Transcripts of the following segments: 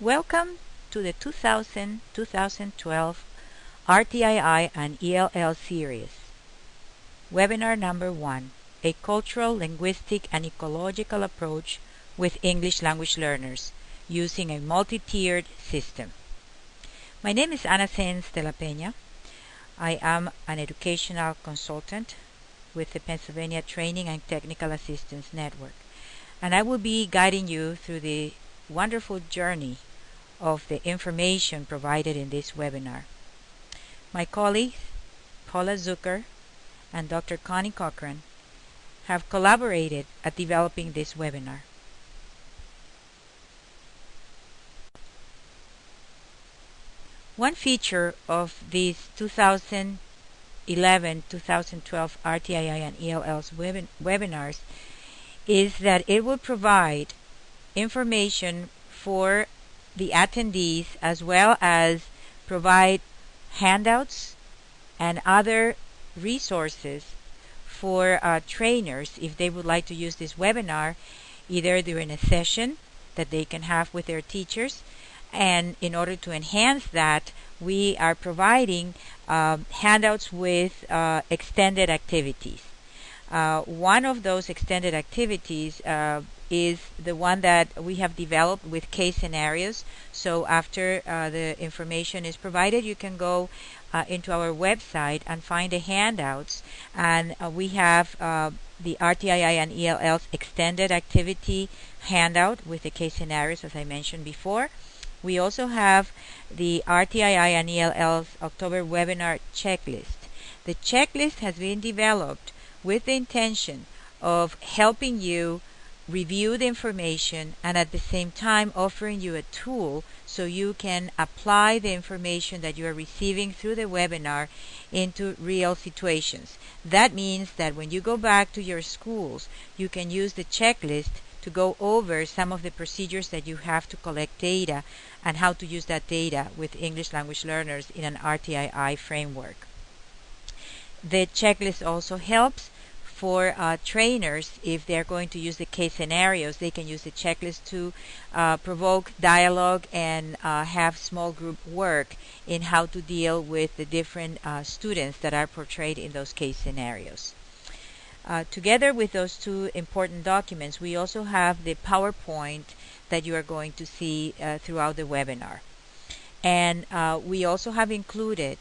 Welcome to the 2000-2012 RTI and ELL series. Webinar number 1, A Cultural, Linguistic, and Ecological Approach with English Language Learners using a multi-tiered system. My name is Ana Sáenz de la Peña. I am an educational consultant with the Pennsylvania Training and Technical Assistance Network, and I will be guiding you through the wonderful journey of the information provided in this webinar. My colleagues, Paula Zucker and Dr. Connie Cochran, have collaborated at developing this webinar. One feature of these 2011-2012 RTI and ELL's webinars is that it will provide information for the attendees, as well as provide handouts and other resources for trainers if they would like to use this webinar either during a session that they can have with their teachers. And in order to enhance that, we are providing handouts with extended activities. One of those extended activities is the one that we have developed with case scenarios. So after the information is provided, you can go into our website and find the handouts, and we have the RTI and ELL's extended activity handout with the case scenarios, as I mentioned before. We also have the RTI and ELL's October webinar checklist. The checklist has been developed with the intention of helping you review the information and at the same time offering you a tool so you can apply the information that you are receiving through the webinar into real situations. That means that when you go back to your schools, you can use the checklist to go over some of the procedures that you have to collect data and how to use that data with English language learners in an RTI framework. The checklist also helps for trainers. If they're going to use the case scenarios, they can use the checklist to provoke dialogue and have small group work in how to deal with the different students that are portrayed in those case scenarios. Together with those two important documents, we also have the PowerPoint that you are going to see throughout the webinar. And we also have included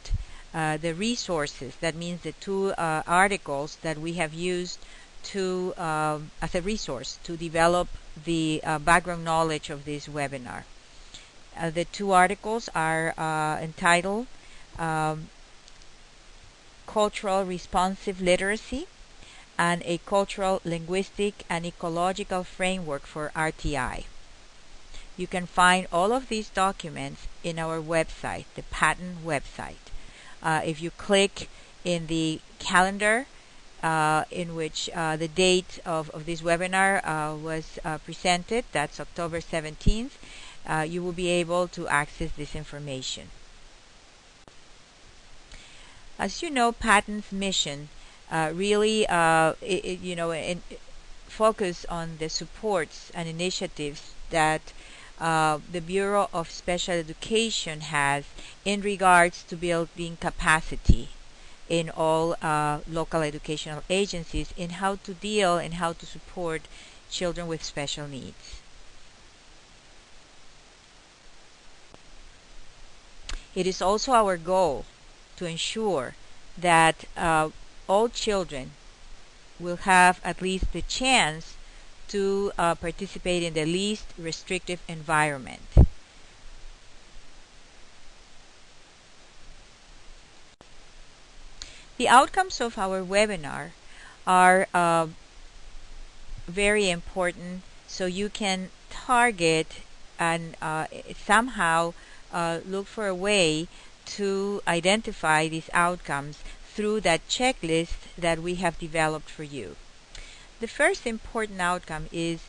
the resources. That means the two articles that we have used to as a resource to develop the background knowledge of this webinar. The two articles are entitled Cultural Responsive Literacy and a Cultural, Linguistic, and Ecological Framework for RTI. You can find all of these documents in our website, the Patins website. If you click in the calendar in which the date of this webinar was presented, that's October 17th, you will be able to access this information. As you know, Patins Mission really focus on the supports and initiatives that the Bureau of Special Education has in regards to building capacity in all local educational agencies in how to deal and how to support children with special needs. It is also our goal to ensure that all children will have at least the chance to participate in the least restrictive environment. The outcomes of our webinar are very important, so you can target and somehow look for a way to identify these outcomes through that checklist that we have developed for you. The first important outcome is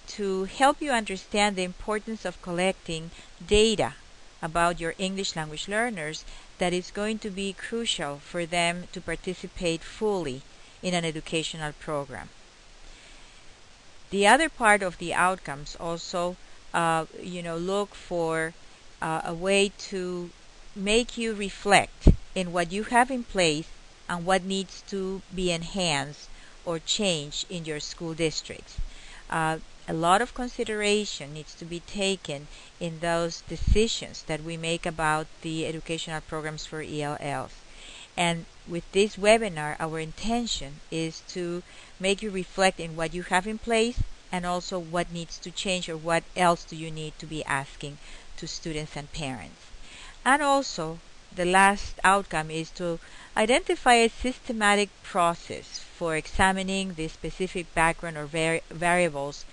to help you understand the importance of collecting data about your English language learners that is going to be crucial for them to participate fully in an educational program. The other part of the outcomes also look for a way to make you reflect in what you have in place and what needs to be enhanced or changed in your school districts. A lot of consideration needs to be taken in those decisions that we make about the educational programs for ELLs. And with this webinar, our intention is to make you reflect in what you have in place and also what needs to change or what else do you need to be asking to students and parents. And also, the last outcome is to identify a systematic process for examining the specific background or variables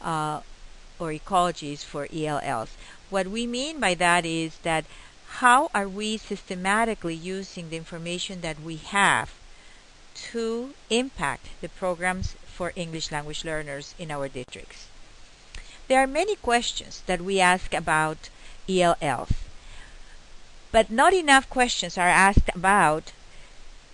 or ecologies for ELLs. What we mean by that is that how are we systematically using the information that we have to impact the programs for English language learners in our districts. There are many questions that we ask about ELLs, but not enough questions are asked about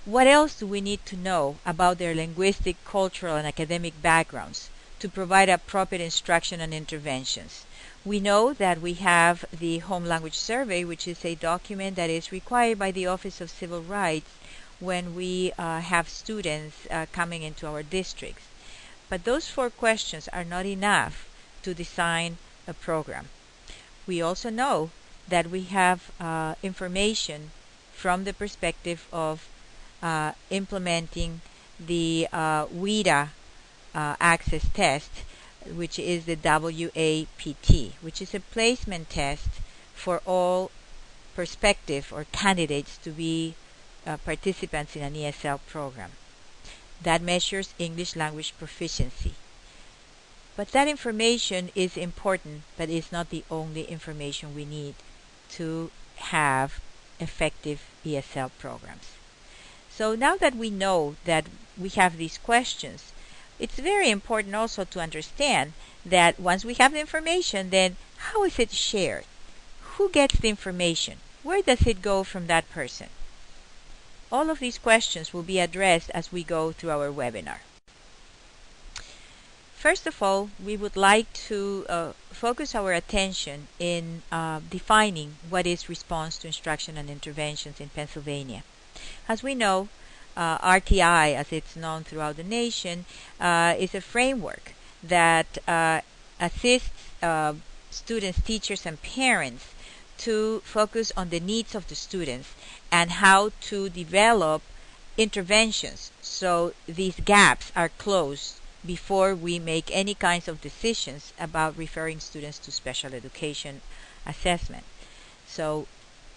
what else do we need to know about their linguistic, cultural, and academic backgrounds to provide appropriate instruction and interventions. We know that we have the Home Language Survey, which is a document that is required by the Office of Civil Rights when we have students coming into our districts. But those 4 questions are not enough to design a program. We also know that we have information from the perspective of implementing the WIDA access test, which is the WAPT, which is a placement test for all prospective or candidates to be participants in an ESL program. That measures English language proficiency. But that information is important, but it's not the only information we need to have effective ESL programs. So now that we know that we have these questions, it's very important also to understand that once we have the information, then how is it shared? Who gets the information? Where does it go from that person? All of these questions will be addressed as we go through our webinar. First of all, we would like to focus our attention in defining what is response to instruction and interventions in Pennsylvania. As we know, RTI, as it's known throughout the nation, is a framework that assists students, teachers, and parents to focus on the needs of the students and how to develop interventions so these gaps are closed before we make any kinds of decisions about referring students to special education assessment. So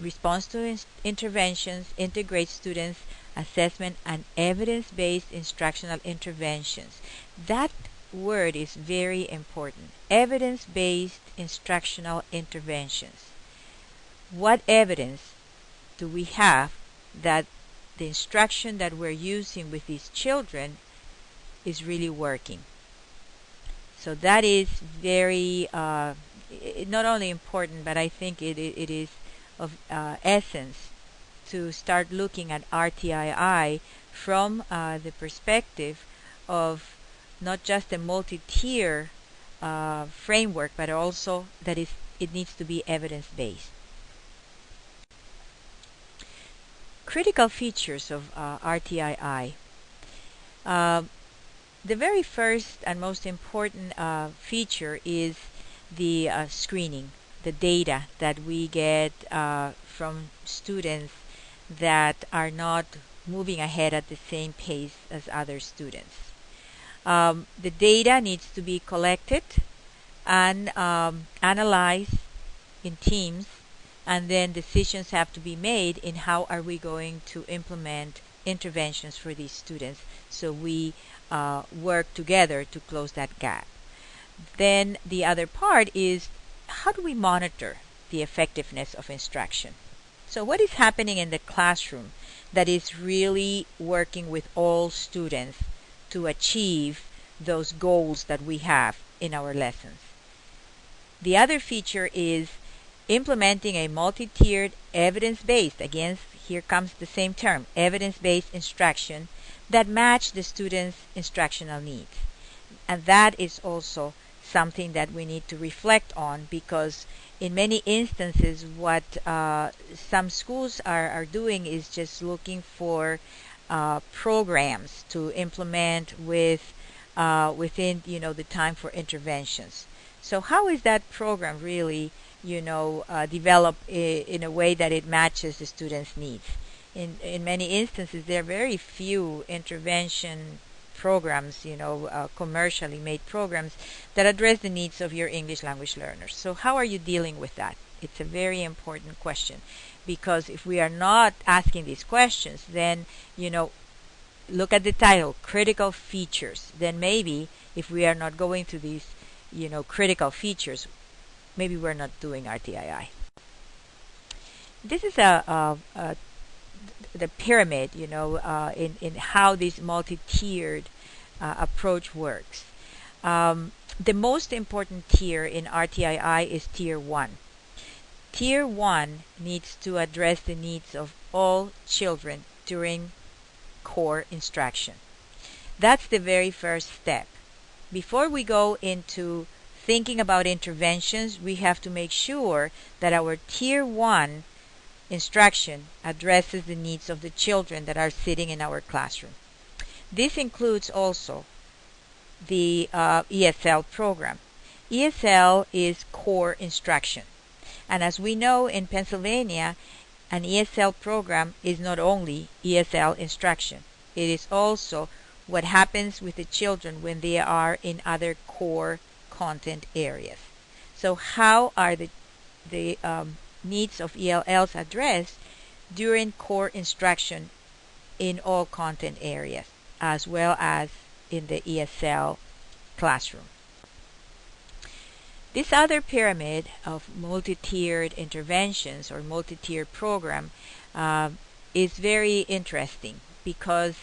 response to interventions integrates students' assessment and evidence-based instructional interventions. That word is very important. Evidence-based instructional interventions. What evidence do we have that the instruction that we're using with these children is really working? So that is very not only important, but I think it is of essence to start looking at RTII from the perspective of not just a multi-tier framework, but also that it needs to be evidence-based. Critical features of RTII. The very first and most important feature is the screening, the data that we get from students that are not moving ahead at the same pace as other students. The data needs to be collected and analyzed in teams, and then decisions have to be made in how are we going to implement interventions for these students, so we work together to close that gap. Then the other part is, how do we monitor the effectiveness of instruction? So what is happening in the classroom that is really working with all students to achieve those goals that we have in our lessons? The other feature is implementing a multi-tiered evidence-based, again, here comes the same term, evidence-based instruction that match the students' instructional needs. And that is also something that we need to reflect on, because in many instances what some schools are doing is just looking for programs to implement within the time for interventions. So how is that program really developed in a way that it matches the students' needs? In many instances, there are very few intervention programs, commercially made programs that address the needs of your English language learners. So how are you dealing with that? It's a very important question, because if we are not asking these questions, then, look at the title, critical features. Then maybe if we are not going through these, critical features, maybe we're not doing RTII. This is the pyramid, in how this multi-tiered approach works. The most important tier in RTII is Tier 1. Tier 1 needs to address the needs of all children during core instruction. That's the very first step. Before we go into thinking about interventions, we have to make sure that our Tier 1 instruction addresses the needs of the children that are sitting in our classroom. This includes also the ESL program. ESL is core instruction. And as we know, in Pennsylvania, an ESL program is not only ESL instruction. It is also what happens with the children when they are in other core content areas. So how are the needs of ELLs addressed during core instruction in all content areas, as well as in the ESL classroom? This other pyramid of multi-tiered interventions or multi-tiered program is very interesting, because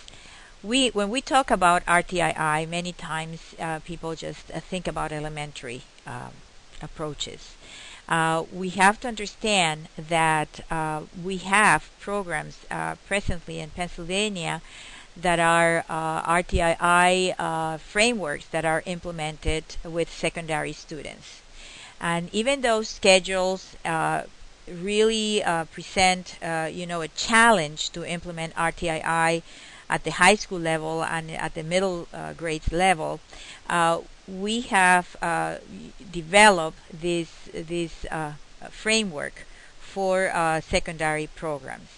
when we talk about RTII, many times people just think about elementary approaches. We have to understand that we have programs presently in Pennsylvania that are RTII frameworks that are implemented with secondary students. And even though schedules really present a challenge to implement RTII at the high school level and at the middle grades level, we have developed this framework for secondary programs.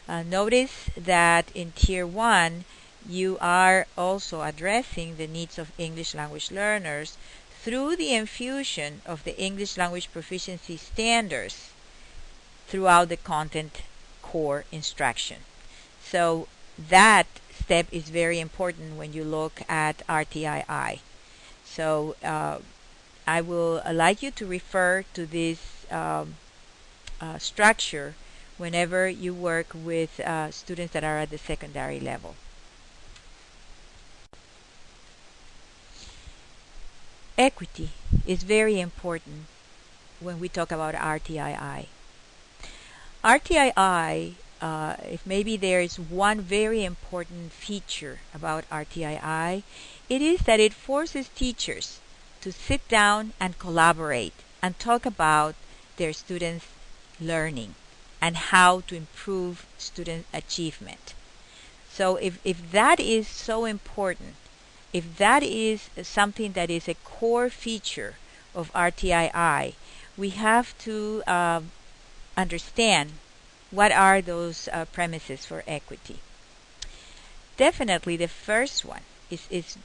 Notice that in Tier 1, you are also addressing the needs of English language learners through the infusion of the English language proficiency standards throughout the content core instruction. So that step is very important when you look at RTII. So I will like you to refer to this structure whenever you work with students that are at the secondary level. Equity is very important when we talk about RTII. RTII, if maybe there is one very important feature about RTII, it is that it forces teachers to sit down and collaborate and talk about their students' learning and how to improve student achievement. So if that is so important, if that is something that is a core feature of RTII, we have to understand what are those premises for equity. Definitely the first one is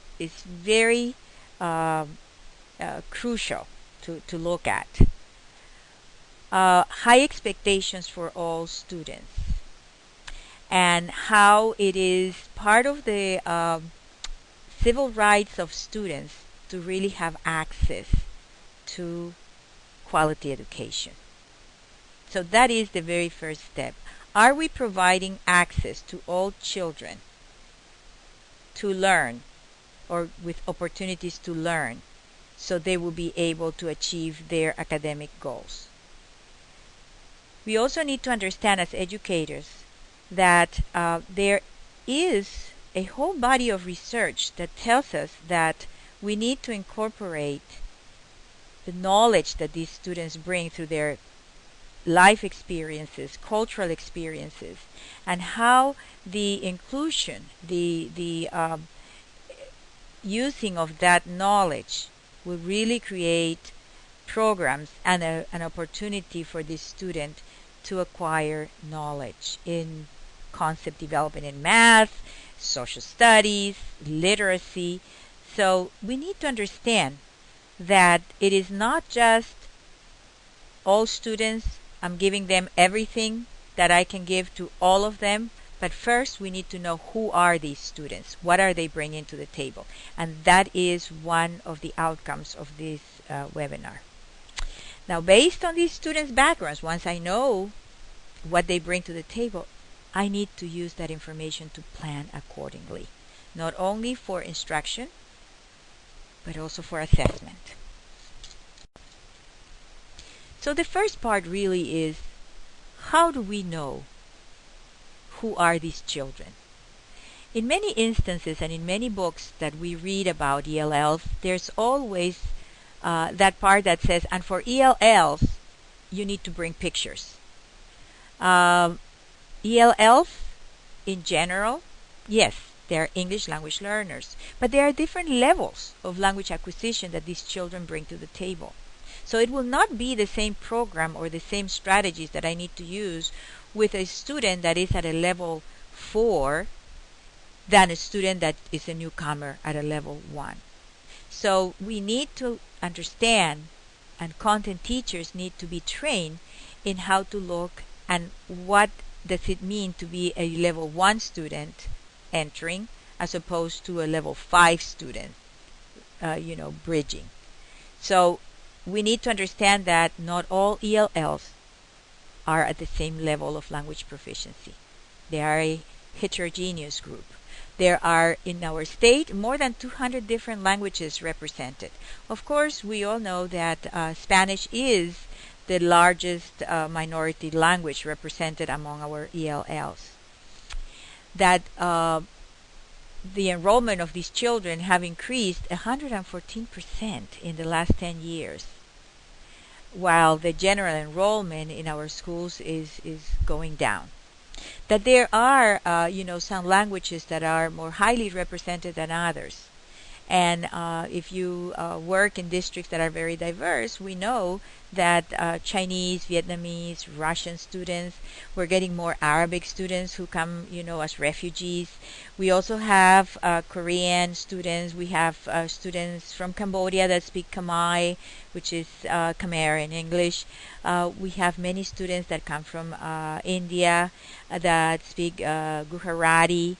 very crucial to look at. High expectations for all students, and how it is part of the civil rights of students to really have access to quality education. So that is the very first step. Are we providing access to all children to learn, or with opportunities to learn, so they will be able to achieve their academic goals? We also need to understand as educators that there is a whole body of research that tells us that we need to incorporate the knowledge that these students bring through their life experiences, cultural experiences, and how the inclusion, the using of that knowledge will really create programs and an opportunity for this student to acquire knowledge in concept development in math, social studies, literacy. So we need to understand that it is not just all students, I'm giving them everything that I can give to all of them, but first we need to know who are these students, what are they bringing to the table, and that is one of the outcomes of this webinar. Now, based on these students' backgrounds, once I know what they bring to the table, I need to use that information to plan accordingly, not only for instruction, but also for assessment. So the first part really is, how do we know who are these children? In many instances and in many books that we read about ELLs, there's always that part that says, and for ELLs, you need to bring pictures. ELLs, in general, yes, they are English language learners, but there are different levels of language acquisition that these children bring to the table. So it will not be the same program or the same strategies that I need to use with a student that is at a level 4 than a student that is a newcomer at a level 1. So we need to understand, and content teachers need to be trained in how to look and what does it mean to be a level 1 student entering as opposed to a level 5 student, bridging. So we need to understand that not all ELLs are at the same level of language proficiency. They are a heterogeneous group. There are, in our state, more than 200 different languages represented. Of course, we all know that Spanish is the largest minority language represented among our ELLs. That the enrollment of these children have increased 114% in the last 10 years, while the general enrollment in our schools is going down. That there are, some languages that are more highly represented than others. And if you work in districts that are very diverse, we know that Chinese, Vietnamese, Russian students, we're getting more Arabic students who come, as refugees. We also have Korean students. We have students from Cambodia that speak Khmer, which is Khmer in English. We have many students that come from India that speak Gujarati.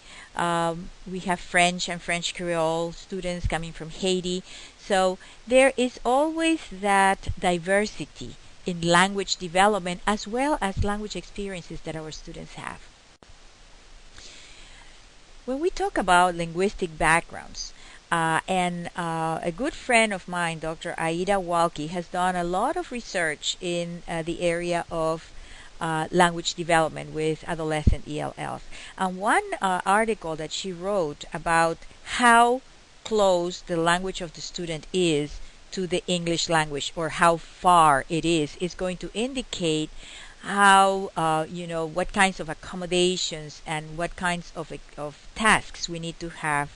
We have French and French Creole students coming from Haiti. So there is always that diversity in language development as well as language experiences that our students have. When we talk about linguistic backgrounds, and a good friend of mine, Dr. Aida Walke, has done a lot of research in the area of language development with adolescent ELLs. And one article that she wrote about how close the language of the student is to the English language, or how far it is going to indicate how, what kinds of accommodations and what kinds of tasks we need to have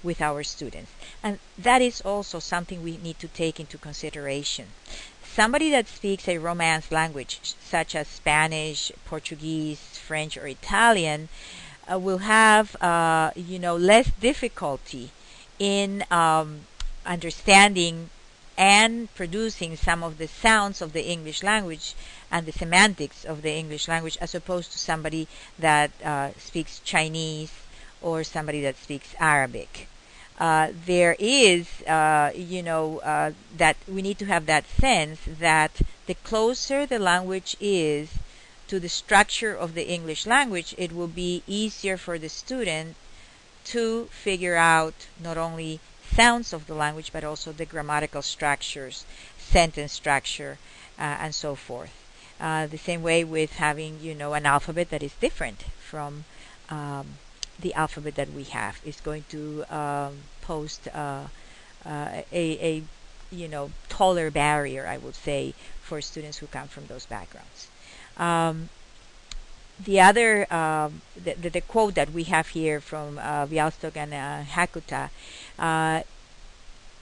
with our students. And that is also something we need to take into consideration. Somebody that speaks a Romance language, such as Spanish, Portuguese, French, or Italian, will have, less difficulty in understanding and producing some of the sounds of the English language and the semantics of the English language, as opposed to somebody that speaks Chinese or somebody that speaks Arabic. There is, that we need to have that sense that the closer the language is to the structure of the English language, it will be easier for the student to figure out not only sounds of the language, but also the grammatical structures, sentence structure, and so forth. The same way with having, an alphabet that is different from the alphabet that we have is going to pose a taller barrier, I would say, for students who come from those backgrounds. The other the quote that we have here from Bialystok and Hakuta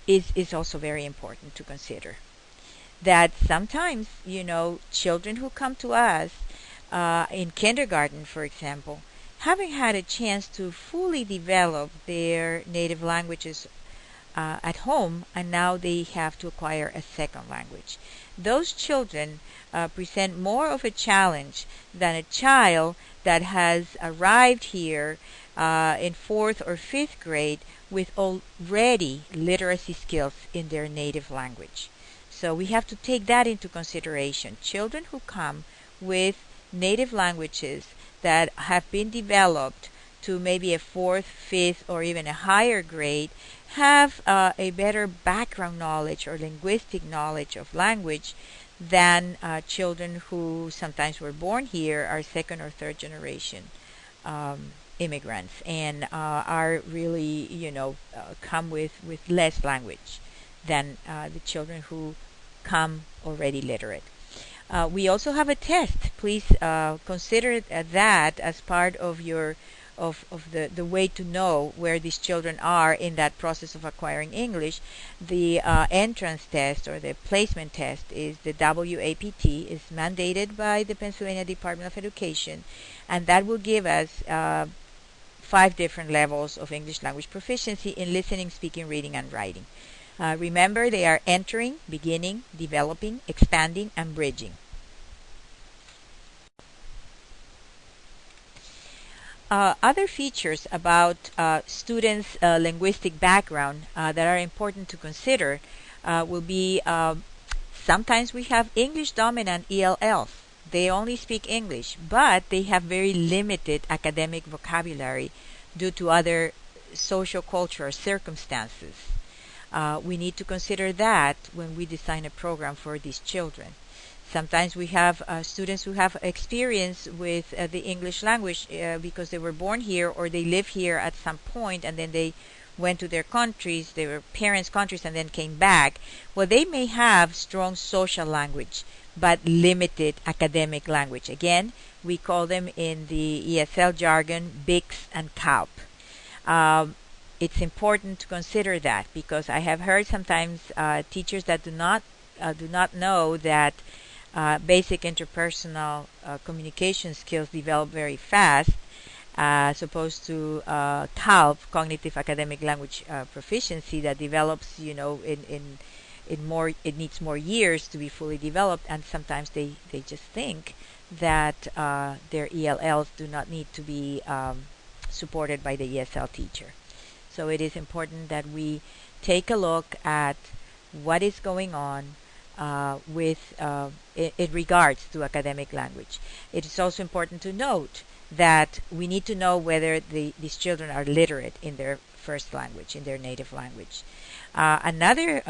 is also very important to consider. That sometimes, children who come to us in kindergarten, for example, having had a chance to fully develop their native languages at home, and now they have to acquire a second language. Those children present more of a challenge than a child that has arrived here in fourth or fifth grade with already literacy skills in their native language. So we have to take that into consideration. Children who come with native languages that have been developed to maybe a fourth, fifth, or even a higher grade have a better background knowledge or linguistic knowledge of language than children who sometimes were born here, are second or third generation immigrants, and are really, come with less language than the children who come already literate. We also have a test. Please consider that as part of your of the way to know where these children are in that process of acquiring English. The entrance test or the placement test is the WAPT, is mandated by the Pennsylvania Department of Education, and that will give us 5 different levels of English language proficiency in listening, speaking, reading, and writing. Remember, they are entering, beginning, developing, expanding, and bridging. Other features about students' linguistic background that are important to consider will be sometimes we have English dominant ELLs. They only speak English, but they have very limited academic vocabulary due to other social cultural circumstances. We need to consider that when we design a program for these children. Sometimes we have students who have experience with the English language because they were born here or they live here at some point, and then they went to their countries, their parents' countries, and then came back. Well, they may have strong social language but limited academic language. Again, we call them in the ESL jargon BICS and CALP. It's important to consider that, because I have heard sometimes teachers that do not know that basic interpersonal communication skills develop very fast, as opposed to CALP, cognitive academic language proficiency, that develops, in more, it needs more years to be fully developed, and sometimes they just think that their ELLs do not need to be supported by the ESL teacher. So it is important that we take a look at what is going on with in regards to academic language. It is also important to note that we need to know whether these children are literate in their first language, in their native language. Another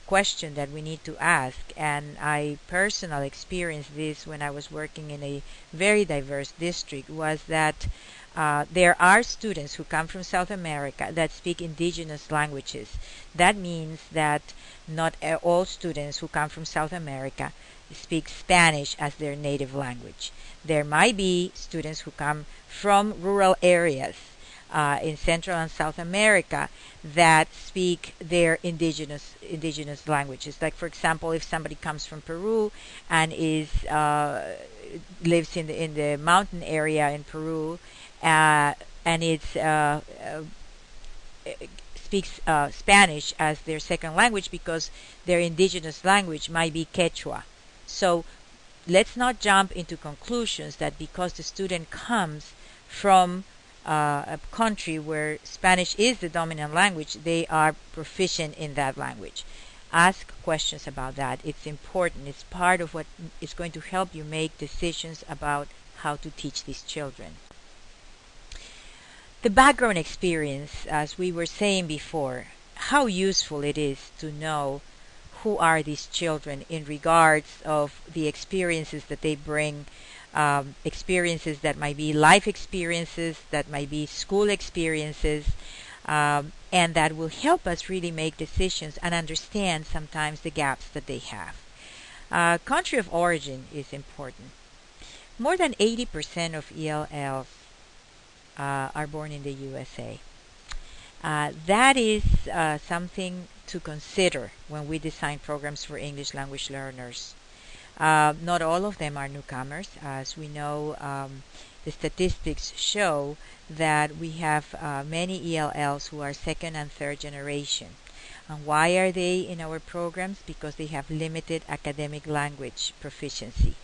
question that we need to ask, and I personally experienced this when I was working in a very diverse district, was that there are students who come from South America that speak indigenous languages. That means that not all students who come from South America speak Spanish as their native language. There might be students who come from rural areas in Central and South America that speak their indigenous languages. Like, for example, if somebody comes from Peru and lives in the mountain area in Peru, and speaks Spanish as their second language because their indigenous language might be Quechua. So let's not jump into conclusions that because the student comes from a country where Spanish is the dominant language, they are proficient in that language. Ask questions about that. It's important. It's part of what is going to help you make decisions about how to teach these children. The background experience, as we were saying before, how useful it is to know who are these children in regards of the experiences that they bring, experiences that might be life experiences, that might be school experiences, and that will help us really make decisions and understand sometimes the gaps that they have. Country of origin is important. More than 80% of ELLs are born in the USA. That is something to consider when we design programs for English language learners. Not all of them are newcomers. As we know, the statistics show that we have many ELLs who are second and third generation. And why are they in our programs? Because they have limited academic language proficiency.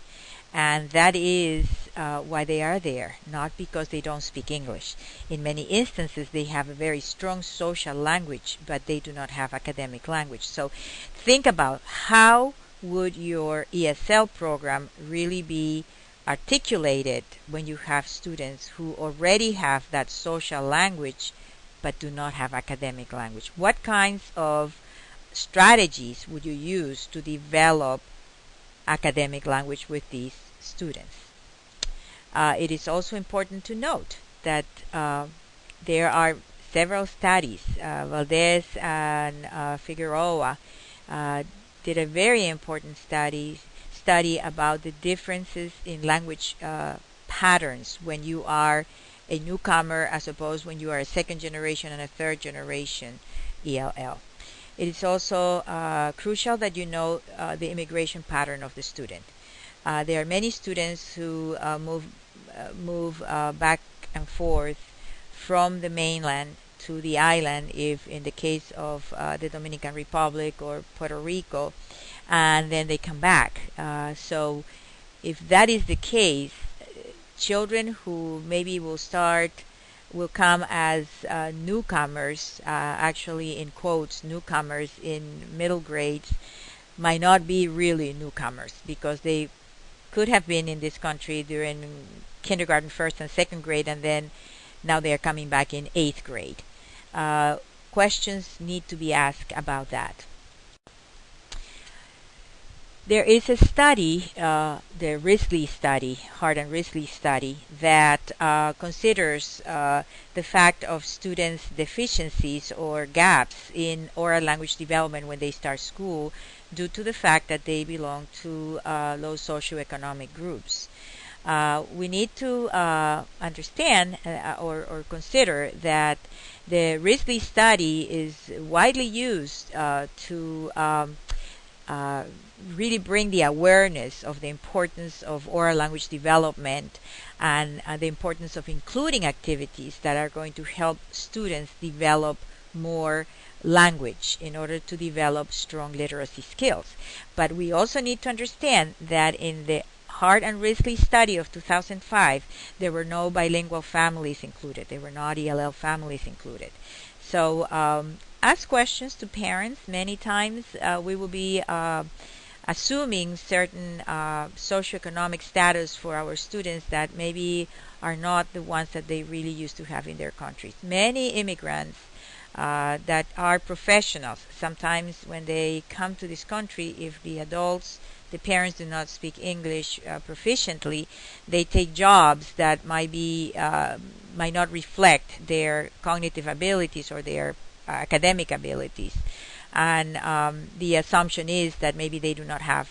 And that is why they are there, not because they don't speak English. In many instances, they have a very strong social language, but they do not have academic language. So think about how would your ESL program really be articulated when you have students who already have that social language but do not have academic language. What kinds of strategies would you use to develop academic language with these students? It is also important to note that there are several studies. Valdez and Figueroa did a very important study about the differences in language patterns when you are a newcomer as opposed when you are a second generation and a third generation ELL. It is also crucial that you know the immigration pattern of the student. There are many students who move back and forth from the mainland to the island, if in the case of the Dominican Republic or Puerto Rico, and then they come back. So if that is the case, children who maybe will come as newcomers, actually in quotes, newcomers in middle grades, might not be really newcomers because they could have been in this country during kindergarten, first and second grade, and then now they are coming back in 8th grade. Questions need to be asked about that. There is a study, the Risley study, Hart and Risley study, that considers the fact of students' deficiencies or gaps in oral language development when they start school due to the fact that they belong to low socioeconomic groups. We need to understand or consider that the Risley study is widely used to really bring the awareness of the importance of oral language development and the importance of including activities that are going to help students develop more language in order to develop strong literacy skills. But we also need to understand that in the Hart and Risley study of 2005, there were no bilingual families included. There were not ELL families included. So ask questions to parents. Many times we will be assuming certain socioeconomic status for our students that maybe are not the ones that they really used to have in their countries. Many immigrants that are professionals, sometimes when they come to this country, if the parents do not speak English proficiently, they take jobs that might not reflect their cognitive abilities or their academic abilities. And the assumption is that maybe they do not have,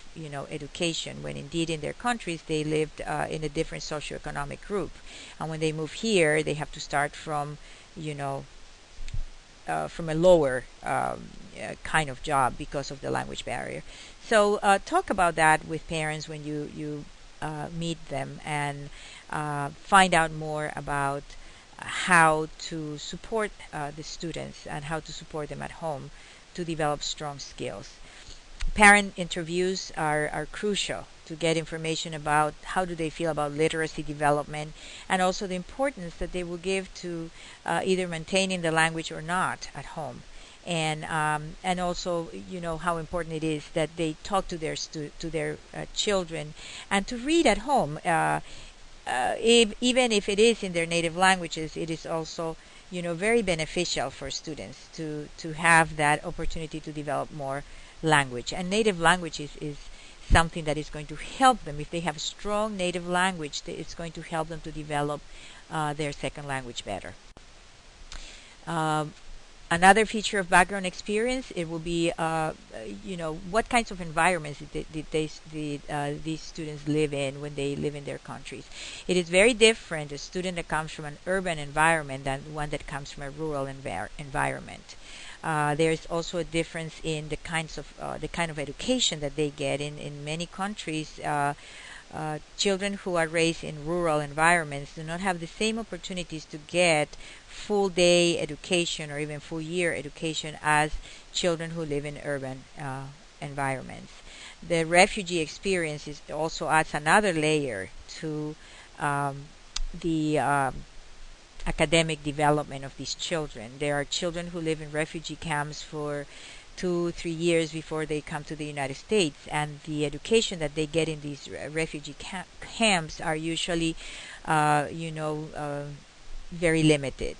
education, when indeed in their countries they lived in a different socioeconomic group. And when they move here, they have to start from, from a lower kind of job because of the language barrier. So talk about that with parents when you meet them, and find out more about how to support the students and how to support them at home to develop strong skills. Parent interviews are crucial to get information about how do they feel about literacy development, and also the importance that they will give to either maintaining the language or not at home, and also how important it is that they talk to their children and to read at home. Even if it is in their native languages, it is also very beneficial for students to have that opportunity to develop more language. And native language is something that is going to help them. If they have a strong native language, it's going to help them to develop their second language better. Another feature of background experience, it will be, what kinds of environments these students live in when they live in their countries. It is very different, a student that comes from an urban environment than one that comes from a rural environment. There's also a difference in the kind of education that they get in many countries. Children who are raised in rural environments do not have the same opportunities to get full day education or even full year education as children who live in urban environments. The refugee experience also adds another layer to the academic development of these children. There are children who live in refugee camps for 2-3 years before they come to the United States, and the education that they get in these refugee camps are usually, very limited.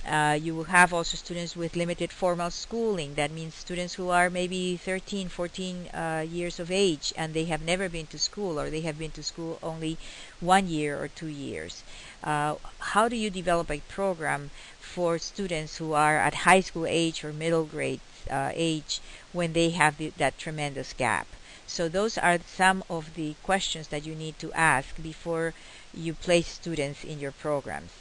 You will have also students with limited formal schooling. That means students who are maybe 13, 14 years of age, and they have never been to school, or they have been to school only 1 year or 2 years. How do you develop a program for students who are at high school age or middle grade age when they have that tremendous gap? So those are some of the questions that you need to ask before you place students in your programs.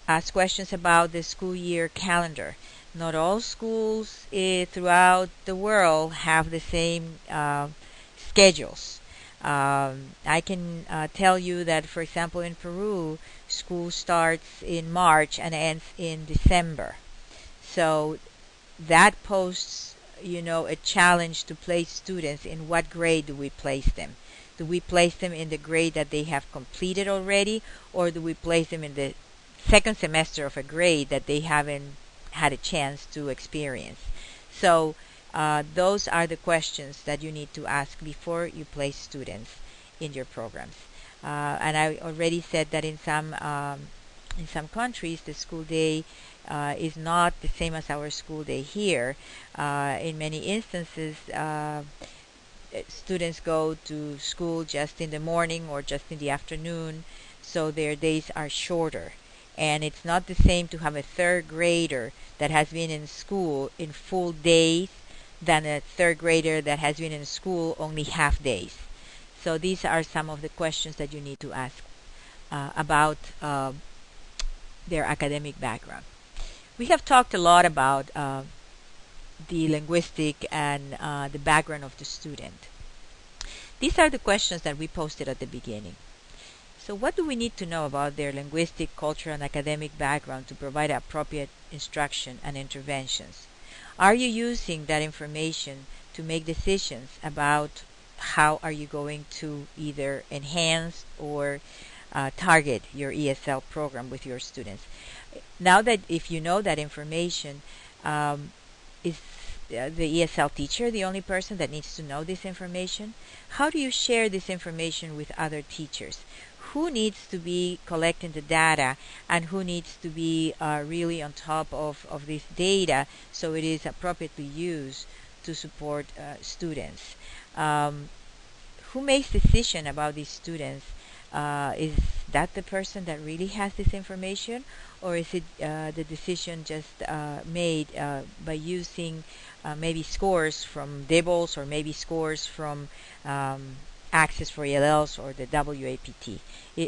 Ask questions about the school year calendar. Not all schools throughout the world have the same schedules. I can tell you that, for example, in Peru, school starts in March and ends in December. So that poses, a challenge to place students. In what grade do we place them? Do we place them in the grade that they have completed already, or do we place them in the second semester of a grade that they haven't had a chance to experience? So those are the questions that you need to ask before you place students in your programs. And I already said that in some countries the school day is not the same as our school day here. In many instances, students go to school just in the morning or just in the afternoon, so their days are shorter. And it's not the same to have a third grader that has been in school in full days than a third grader that has been in school only half days. So these are some of the questions that you need to ask about their academic background. We have talked a lot about the linguistic and the background of the student. These are the questions that we posted at the beginning. So what do we need to know about their linguistic, cultural, and academic background to provide appropriate instruction and interventions? Are you using that information to make decisions about how are you going to either enhance or target your ESL program with your students? Now that if you know that information, is the ESL teacher the only person that needs to know this information? How do you share this information with other teachers? Who needs to be collecting the data, and who needs to be really on top of this data so it is appropriately used to support students? Who makes decision about these students? Is that the person that really has this information, or is it the decision just made by using maybe scores from DIBELS, or maybe scores from Access for ELLs or the WAPT?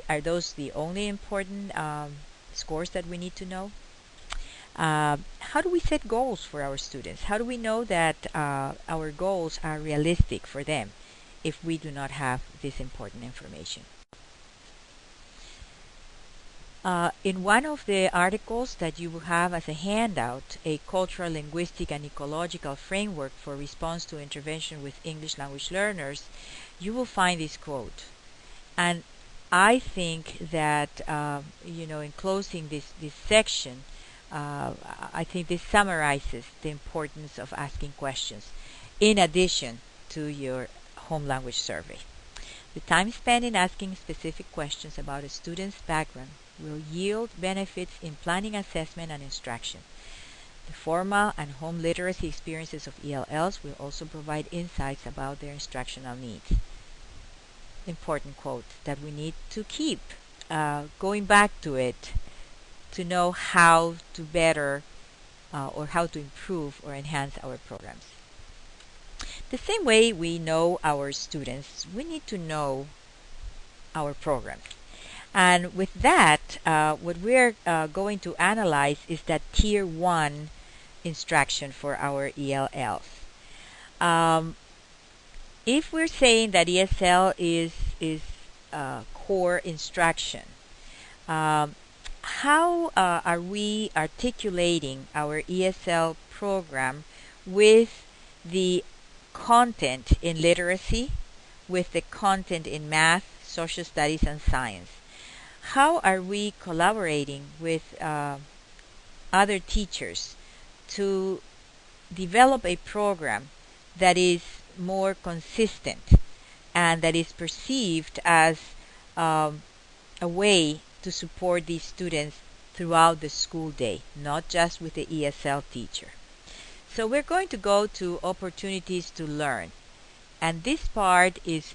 Are those the only important scores that we need to know? How do we set goals for our students? How do we know that our goals are realistic for them if we do not have this important information? In one of the articles that you will have as a handout, a cultural, linguistic, and ecological framework for response to intervention with English language learners, you will find this quote. And I think that, in closing this section, I think this summarizes the importance of asking questions in addition to your home language survey. The time spent in asking specific questions about a student's background will yield benefits in planning, assessment, and instruction. The formal and home literacy experiences of ELLs will also provide insights about their instructional needs. Important quote that we need to keep going back to it to know how to better or how to improve or enhance our programs. The same way we know our students, we need to know our programs. And with that, what we're going to analyze is that Tier 1 instruction for our ELLs. If we're saying that ESL is core instruction, how are we articulating our ESL program with the content in literacy, with the content in math, social studies, and science? How are we collaborating with other teachers to develop a program that is more consistent and that is perceived as a way to support these students throughout the school day, not just with the ESL teacher? So we're going to go to opportunities to learn, and this part is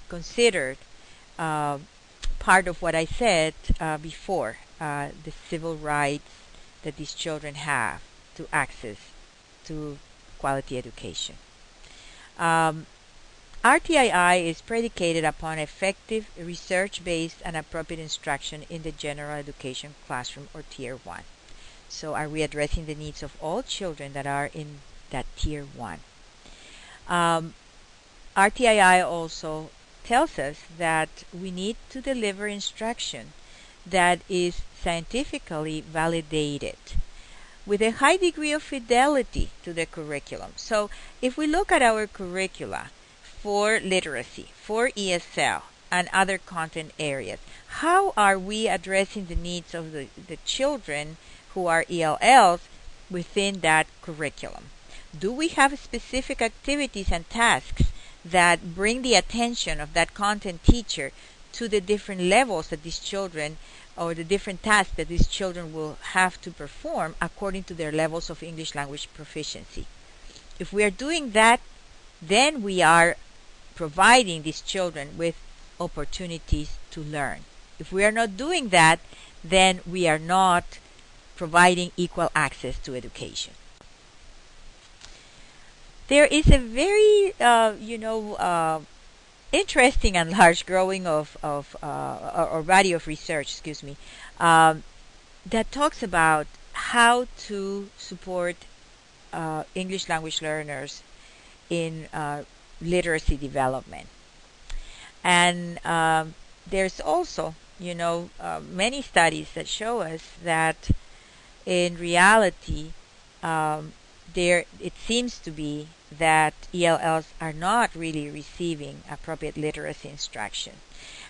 considered part of what I said before, the civil rights that these children have to access to quality education. RTII is predicated upon effective research-based and appropriate instruction in the general education classroom, or Tier 1. So are we addressing the needs of all children that are in that Tier 1? RTII also tells us that we need to deliver instruction that is scientifically validated with a high degree of fidelity to the curriculum. So if we look at our curricula for literacy, for ESL, and other content areas, how are we addressing the needs of the children who are ELLs within that curriculum? Do we have specific activities and tasks that bring the attention of that content teacher to the different levels that these children, or the different tasks that these children will have to perform according to their levels of English language proficiency? If we are doing that, then we are providing these children with opportunities to learn. If we are not doing that, then we are not providing equal access to education. There is a very, interesting and large growing or body of research, that talks about how to support English language learners in literacy development. And there's also, many studies that show us that in reality, it seems to be that ELLs are not really receiving appropriate literacy instruction.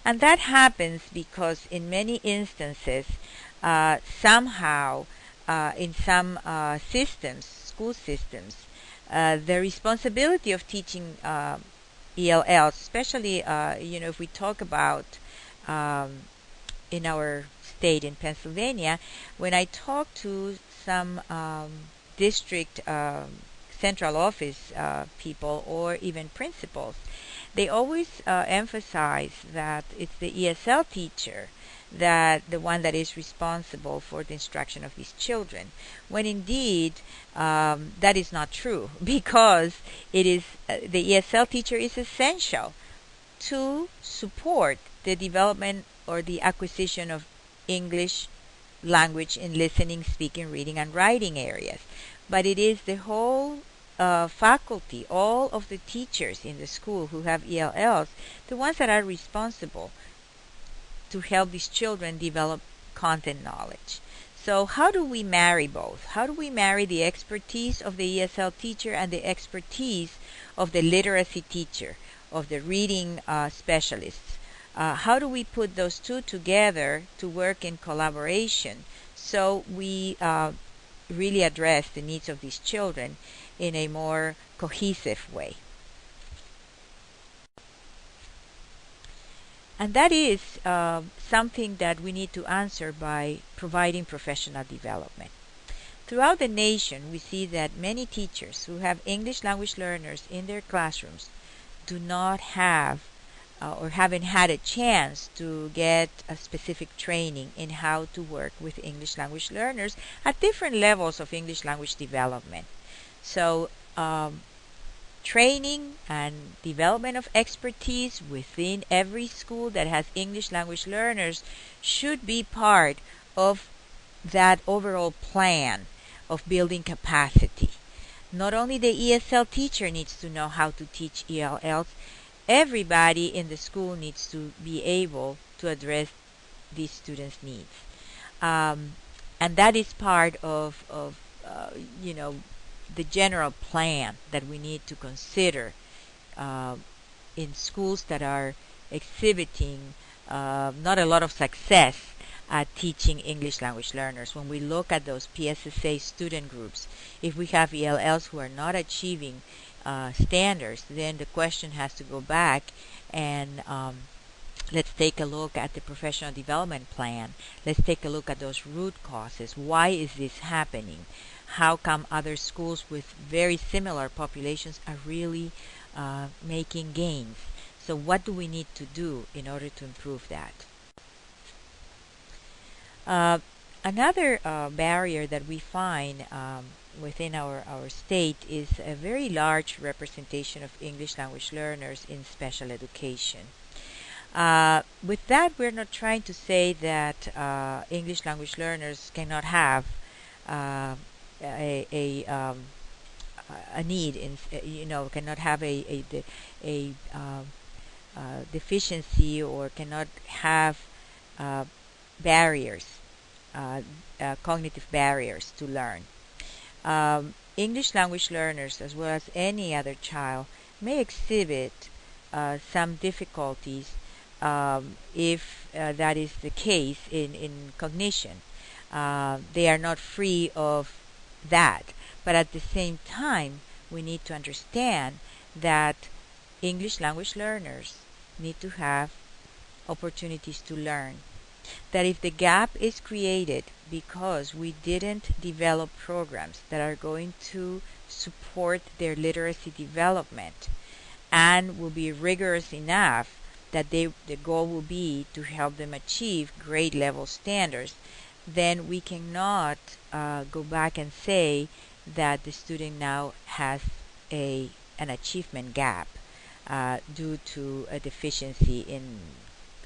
And that happens because in many instances, somehow, in some systems, school systems, the responsibility of teaching ELLs, especially, if we talk about in our state in Pennsylvania, when I talk to some district central office people or even principals, they always emphasize that it's the ESL teacher the one that is responsible for the instruction of these children, when indeed that is not true, because it is the ESL teacher is essential to support the development or the acquisition of English language in listening, speaking, reading, and writing areas. But it is the whole faculty, all of the teachers in the school who have ELLs, the ones that are responsible to help these children develop content knowledge. So how do we marry both? How do we marry the expertise of the ESL teacher and the expertise of the literacy teacher, of the reading specialists? How do we put those two together to work in collaboration so we really address the needs of these children in a more cohesive way? And that is something that we need to answer by providing professional development. Throughout the nation, we see that many teachers who have English language learners in their classrooms do not have or haven't had a chance to get a specific training in how to work with English language learners at different levels of English language development. So training and development of expertise within every school that has English language learners should be part of that overall plan of building capacity. Not only the ESL teacher needs to know how to teach ELLs, everybody in the school needs to be able to address these students' needs. And that is part of the general plan that we need to consider in schools that are exhibiting not a lot of success at teaching English language learners. When we look at those PSSA student groups, if we have ELLs who are not achieving standards, then the question has to go back and let's take a look at the professional development plan. Let's take a look at those root causes. Why is this happening? How come other schools with very similar populations are really making gains? So what do we need to do in order to improve that? Another barrier that we find within our state is a very large representation of English language learners in special education. With that, we're not trying to say that English language learners cannot have a need in, cannot have a deficiency or cannot have barriers, cognitive barriers to learn. English language learners, as well as any other child, may exhibit some difficulties if that is the case in cognition. They are not free of that. But at the same time, we need to understand that English language learners need to have opportunities to learn. That if the gap is created because we didn't develop programs that are going to support their literacy development and will be rigorous enough that the goal will be to help them achieve grade level standards, then we cannot go back and say that the student now has an achievement gap due to a deficiency in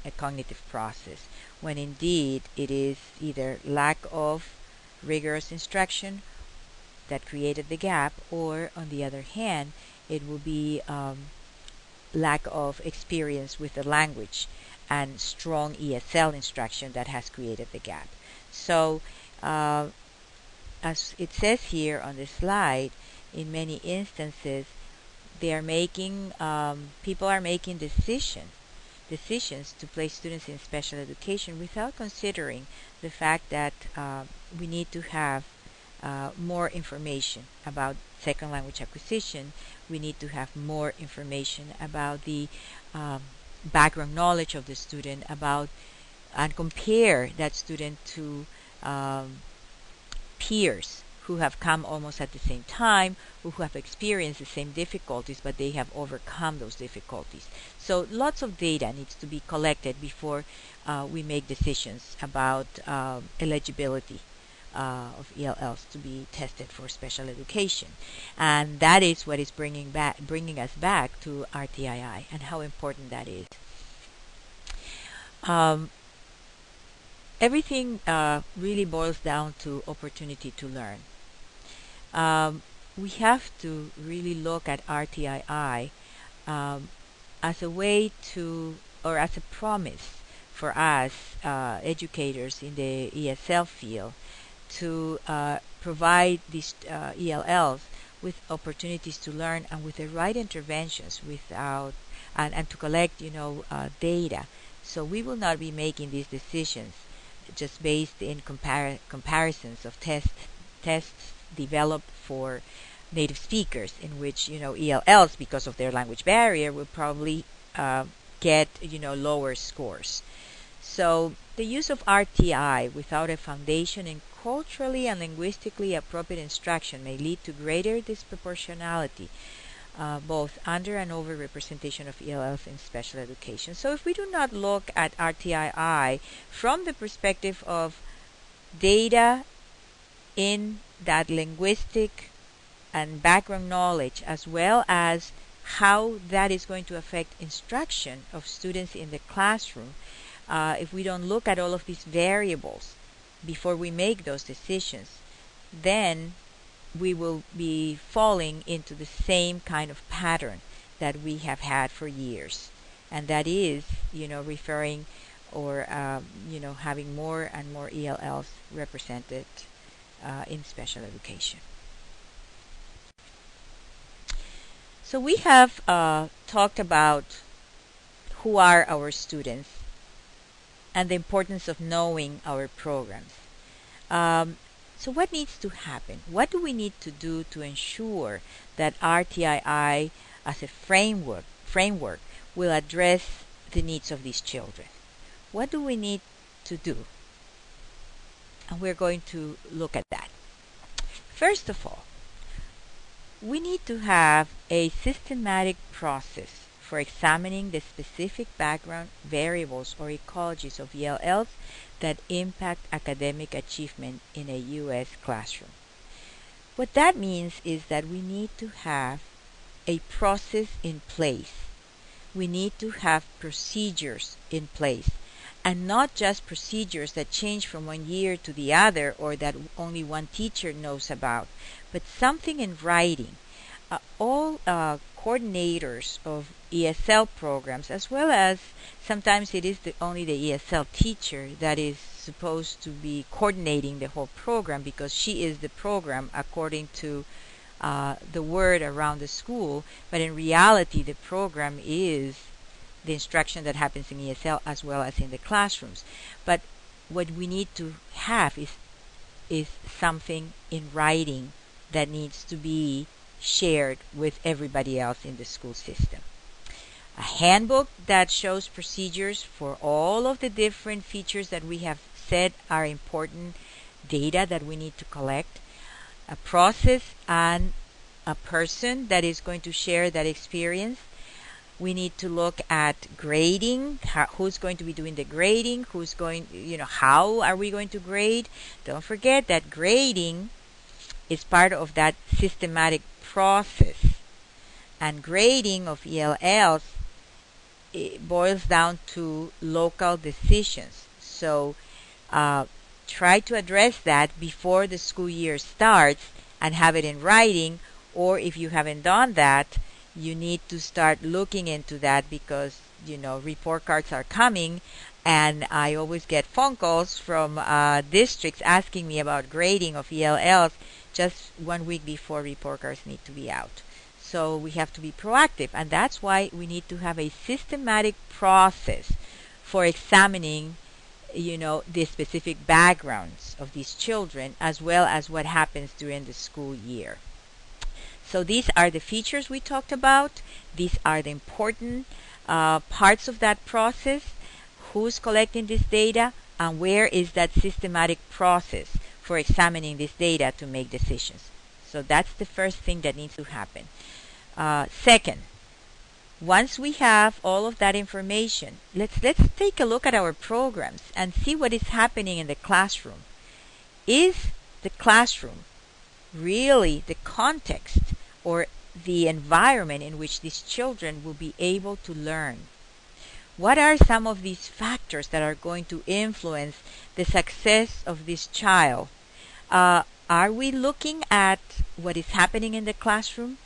a cognitive process, when indeed it is either lack of rigorous instruction that created the gap, or on the other hand, it will be lack of experience with the language and strong ESL instruction that has created the gap. So as it says here on the slide, in many instances they are making people are making decisions to place students in special education without considering the fact that we need to have more information about second language acquisition. We need to have more information about the background knowledge of the student, about and compare that student to peers who have come almost at the same time, who have experienced the same difficulties, but they have overcome those difficulties. So lots of data needs to be collected before we make decisions about eligibility of ELLs to be tested for special education. And that is what is bringing us back to RTII and how important that is. Everything really boils down to opportunity to learn. We have to really look at RTII as a way to, or as a promise for us educators in the ESL field to provide these ELLs with opportunities to learn and with the right interventions without and to collect data. So we will not be making these decisions just based in comparisons of tests developed for native speakers, in which ELLs, because of their language barrier, will probably get lower scores. So the use of RTI without a foundation in culturally and linguistically appropriate instruction may lead to greater disproportionality both under and overrepresentation of ELLs in special education. So if we do not look at RTII from the perspective of data in that linguistic and background knowledge, as well as how that is going to affect instruction of students in the classroom, if we don't look at all of these variables before we make those decisions, then we will be falling into the same kind of pattern that we have had for years. And that is, referring or, having more and more ELLs represented in special education. So we have talked about who are our students and the importance of knowing our programs. So what needs to happen? What do we need to do to ensure that RTII as a framework will address the needs of these children? What do we need to do? And we're going to look at that. First of all, we need to have a systematic process for examining the specific background variables or ecologies of ELLs that impact academic achievement in a U.S. classroom. What that means is that we need to have a process in place. We need to have procedures in place, and not just procedures that change from one year to the other or that only one teacher knows about, but something in writing. All coordinators of ESL programs, as well as sometimes it is only the ESL teacher that is supposed to be coordinating the whole program, because she is the program according to the word around the school, but in reality the program is the instruction that happens in ESL as well as in the classrooms. But what we need to have is something in writing that needs to be shared with everybody else in the school system. A handbook that shows procedures for all of the different features that we have said are important data that we need to collect. A process and a person that is going to share that experience. We need to look at grading, who's going to be doing the grading, who's going, how are we going to grade? Don't forget that grading is part of that systematic process. And grading of ELLs, it boils down to local decisions. So try to address that before the school year starts and have it in writing, or if you haven't done that, you need to start looking into that, because report cards are coming, and I always get phone calls from districts asking me about grading of ELLs just 1 week before report cards need to be out. So we have to be proactive, and that's why we need to have a systematic process for examining the specific backgrounds of these children, as well as what happens during the school year. So these are the features we talked about. These are the important parts of that process. Who's collecting this data, and where is that systematic process for examining this data to make decisions? So that's the first thing that needs to happen. Second, once we have all of that information, let's take a look at our programs and see what is happening in the classroom. Is the classroom really the context or the environment in which these children will be able to learn? What are some of these factors that are going to influence the success of this child? Are we looking at what is happening in the classroom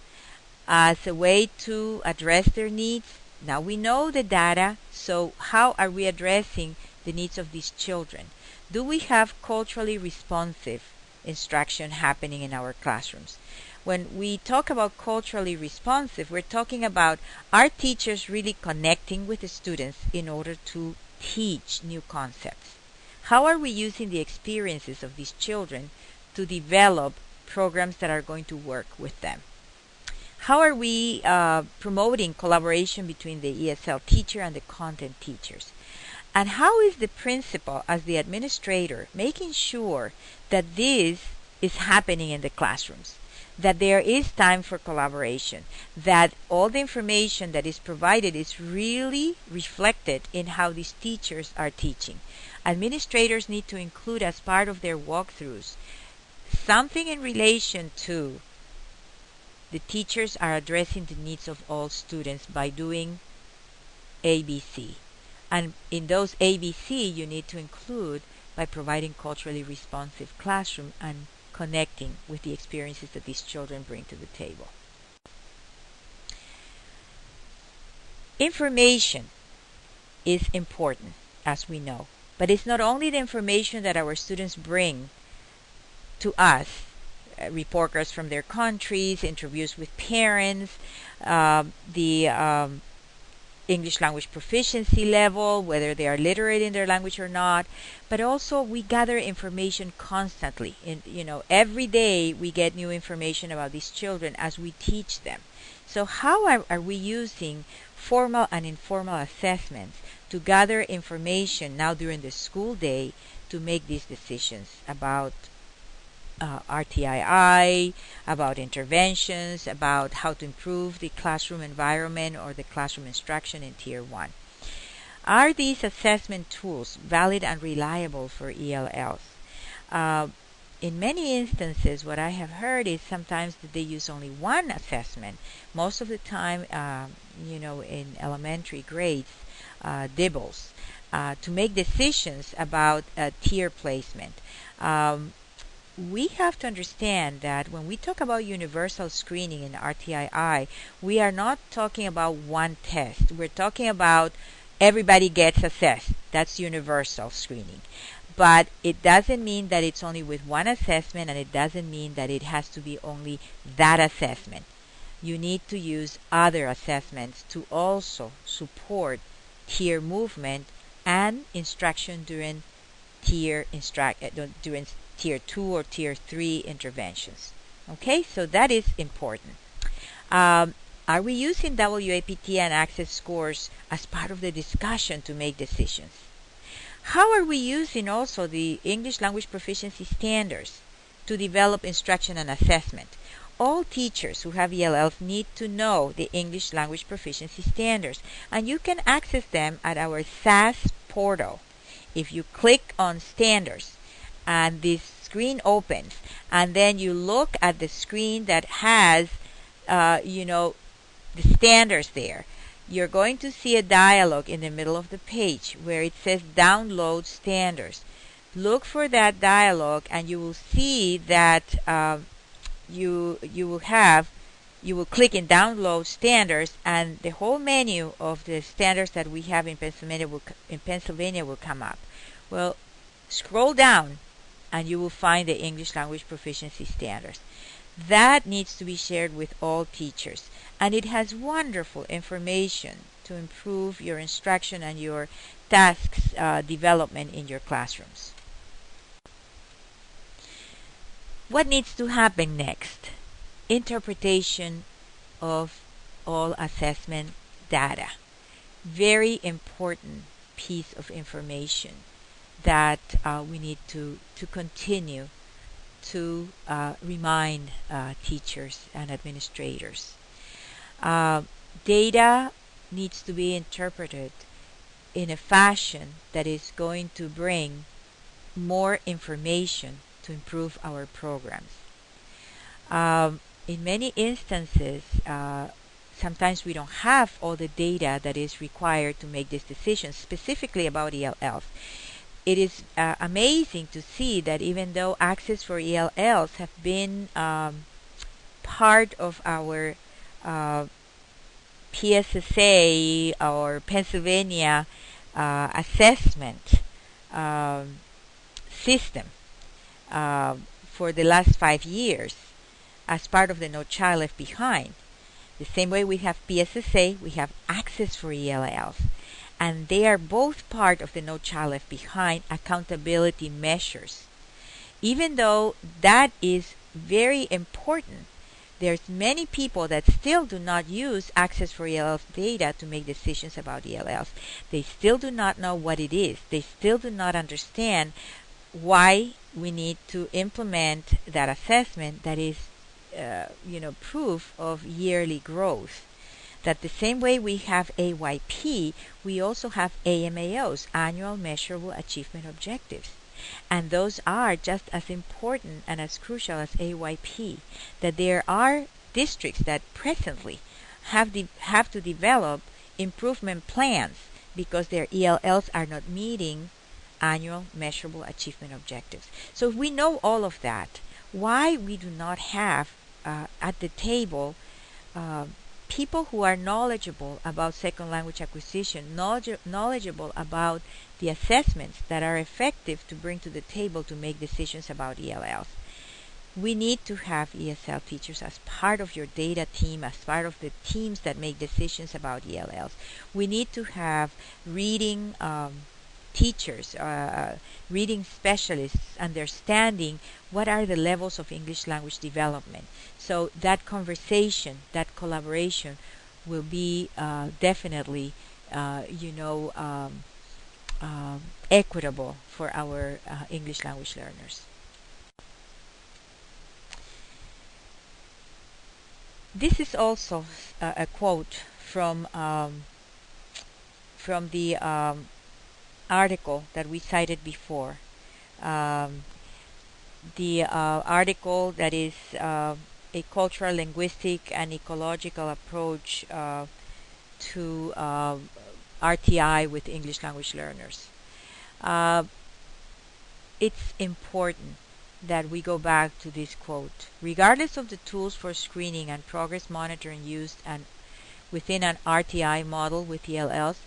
as a way to address their needs? Now we know the data, so how are we addressing the needs of these children? Do we have culturally responsive instruction happening in our classrooms? When we talk about culturally responsive, we're talking about our teachers really connecting with the students in order to teach new concepts. How are we using the experiences of these children to develop programs that are going to work with them? How are we promoting collaboration between the ESL teacher and the content teachers? And how is the principal, as the administrator, making sure that this is happening in the classrooms? that there is time for collaboration, that all the information that is provided is really reflected in how these teachers are teaching. Administrators need to include as part of their walkthroughs something in relation to the teachers are addressing the needs of all students by doing ABC. And in those ABC, you need to include by providing culturally responsive classroom and connecting with the experiences that these children bring to the table. Information is important, as we know, but it's not only the information that our students bring to us, report cards from their countries, interviews with parents, the English language proficiency level, whether they are literate in their language or not, but also we gather information constantly. Every day we get new information about these children as we teach them. So how are we using formal and informal assessments to gather information now during the school day to make these decisions about RTI, about interventions, about how to improve the classroom environment or the classroom instruction in Tier 1. Are these assessment tools valid and reliable for ELLs? In many instances, what I have heard is sometimes that they use only one assessment. Most of the time, in elementary grades, DIBELS, to make decisions about tier placement. We have to understand that when we talk about universal screening in RTII, we are not talking about one test. We're talking about everybody gets assessed. That's universal screening. But it doesn't mean that it's only with one assessment, and it doesn't mean that it has to be only that assessment. You need to use other assessments to also support tier movement and instruction during tier 2 or tier 3 interventions. Okay, so that is important. Are we using WAPT and access scores as part of the discussion to make decisions? How are we using also the English language proficiency standards to develop instruction and assessment? All teachers who have ELLs need to know the English language proficiency standards, and you can access them at our SAS portal. If you click on standards and this screen opens, and then you look at the screen that has the standards there, you're going to see a dialog in the middle of the page where it says download standards. Look for that dialog, and you will see that you will click in download standards, and the whole menu of the standards that we have in Pennsylvania will come up. Well, scroll down and you will find the English language proficiency standards. That needs to be shared with all teachers, and it has wonderful information to improve your instruction and your tasks development in your classrooms. What needs to happen next? Interpretation of all assessment data. Very important piece of information that we need to continue to remind teachers and administrators. Data needs to be interpreted in a fashion that is going to bring more information to improve our programs. In many instances, sometimes we don't have all the data that is required to make these decisions, specifically about ELLs. It is amazing to see that even though access for ELLs have been part of our PSSA or Pennsylvania assessment system for the last 5 years as part of the No Child Left Behind. The same way we have PSSA, we have access for ELLs. And they are both part of the No Child Left Behind accountability measures. Even though that is very important, there's many people that still do not use access for ELLs data to make decisions about ELLs. They still do not know what it is. They still do not understand why we need to implement that assessment that is proof of yearly growth. That the same way we have AYP, we also have AMAOs, Annual Measurable Achievement Objectives. And those are just as important and as crucial as AYP. That there are districts that presently have to develop improvement plans because their ELLs are not meeting annual measurable achievement objectives. So if we know all of that, why we do not have at the table people who are knowledgeable about second language acquisition, knowledgeable about the assessments that are effective to bring to the table to make decisions about ELLs. We need to have ESL teachers as part of your data team, as part of the teams that make decisions about ELLs. We need to have reading teachers, reading specialists, understanding what are the levels of English language development. So that conversation, that collaboration will be definitely, equitable for our English language learners. This is also a quote from the article that we cited before. The article that is a cultural linguistic and ecological approach to RTI with English language learners. It's important that we go back to this quote. Regardless of the tools for screening and progress monitoring used and within an RTI model with ELLs,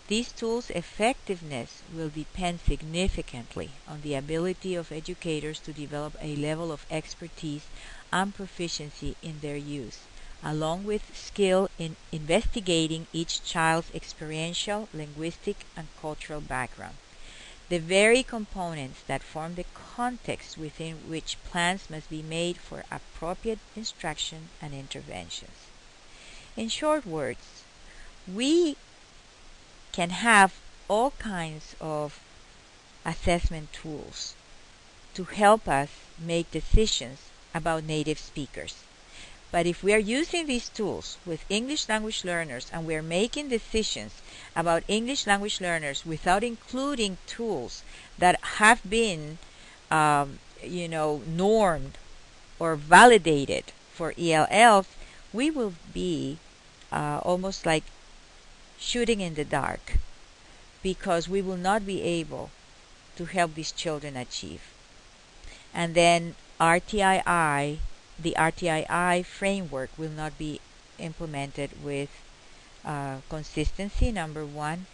these tools' effectiveness will depend significantly on the ability of educators to develop a level of expertise and proficiency in their use, along with skill in investigating each child's experiential, linguistic, and cultural background. The very components that form the context within which plans must be made for appropriate instruction and interventions. In short words, we can have all kinds of assessment tools to help us make decisions about native speakers. But if we are using these tools with English language learners and we are making decisions about English language learners without including tools that have been, normed or validated for ELLs, we will be almost like shooting in the dark because we will not be able to help these children achieve. And then the RTI framework will not be implemented with consistency, number one,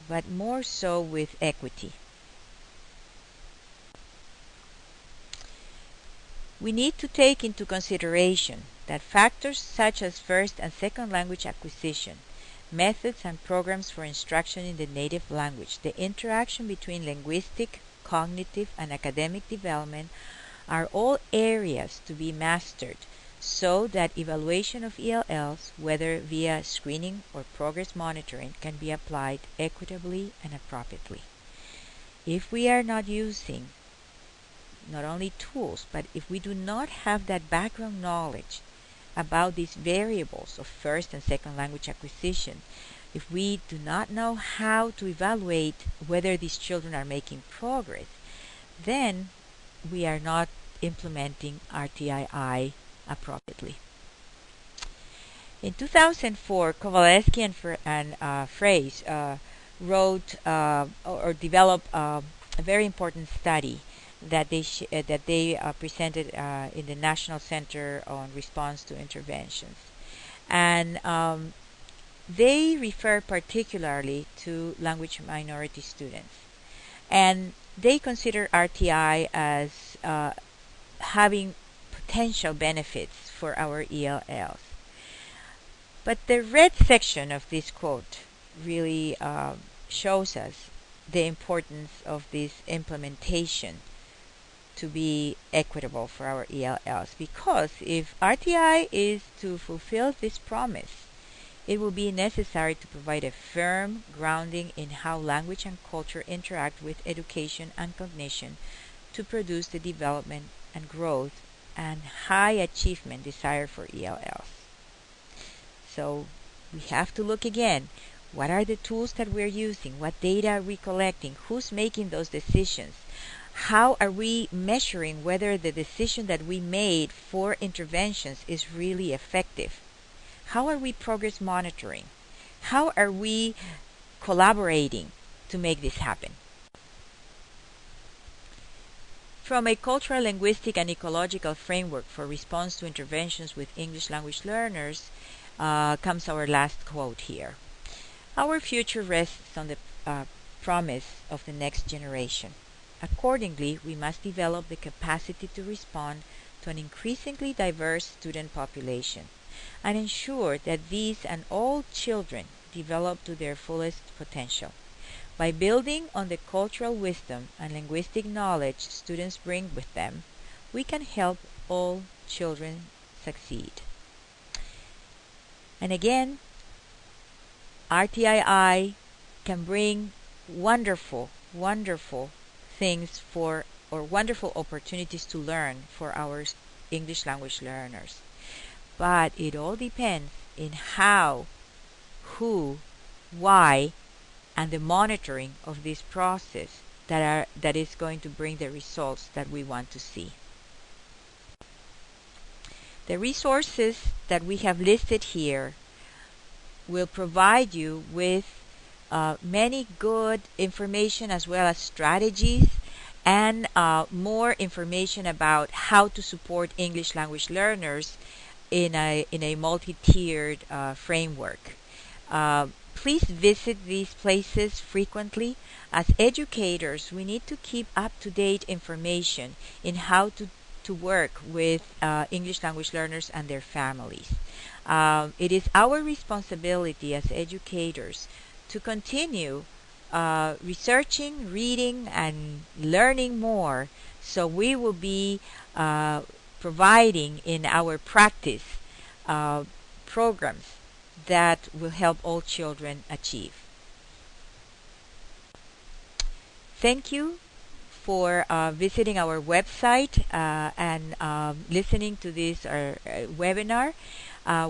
but more so with equity. We need to take into consideration that factors such as first and second language acquisition, methods and programs for instruction in the native language, the interaction between linguistic, cognitive, and academic development are all areas to be mastered so that evaluation of ELLs, whether via screening or progress monitoring, can be applied equitably and appropriately. If we are not using not only tools, but if we do not have that background knowledge about these variables of first and second language acquisition, if we do not know how to evaluate whether these children are making progress, then we are not implementing RTI appropriately. In 2004, Kowalewski and Fraze wrote or developed a very important study that they presented in the National Center on Response to Interventions, and they refer particularly to language minority students, and they consider RTI as having potential benefits for our ELLs. But the red section of this quote really shows us the importance of this implementation to be equitable for our ELLs, because if RTI is to fulfill this promise, it will be necessary to provide a firm grounding in how language and culture interact with education and cognition to produce the development and growth and high achievement desire for ELLs. So we have to look again. What are the tools that we're using? What data are we collecting? Who's making those decisions? How are we measuring whether the decision that we made for interventions is really effective? How are we progress monitoring? How are we collaborating to make this happen? From a cultural, linguistic, and ecological framework for response to interventions with English language learners comes our last quote here. Our future rests on the promise of the next generation. Accordingly, we must develop the capacity to respond to an increasingly diverse student population and ensure that these and all children develop to their fullest potential. By building on the cultural wisdom and linguistic knowledge students bring with them, we can help all children succeed. And again, RTII can bring wonderful, wonderful things for, or wonderful opportunities to learn for our English language learners. But it all depends in how, who, why, and the monitoring of this process that is going to bring the results that we want to see. The resources that we have listed here will provide you with many good information as well as strategies and more information about how to support English language learners in a multi-tiered framework. Please visit these places frequently. As educators, we need to keep up-to-date information in how to work with English language learners and their families. It is our responsibility as educators to continue researching, reading, and learning more, so we will be providing in our practice programs that will help all children achieve. Thank you for visiting our website and listening to this webinar.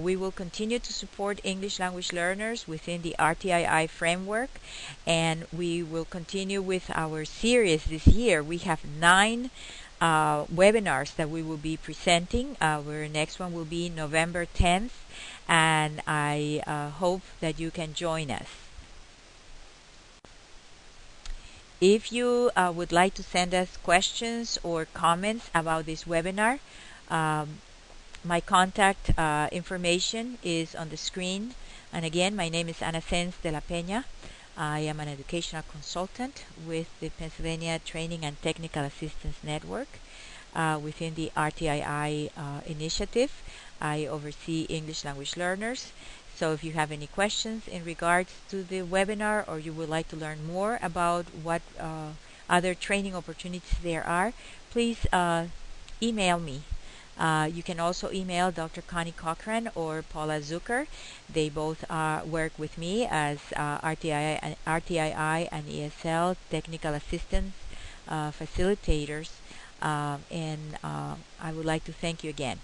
We will continue to support English language learners within the RTII framework, and we will continue with our series this year. We have 9 webinars that we will be presenting. Our next one will be November 10th, and I hope that you can join us. If you would like to send us questions or comments about this webinar, my contact information is on the screen. And again, my name is Ana Sens de la Peña. I am an educational consultant with the Pennsylvania Training and Technical Assistance Network within the RTII initiative. I oversee English language learners. So if you have any questions in regards to the webinar, or you would like to learn more about what other training opportunities there are, please email me. You can also email Dr. Connie Cochran or Paula Zucker. They both work with me as RTII and ESL technical assistance facilitators. And I would like to thank you again.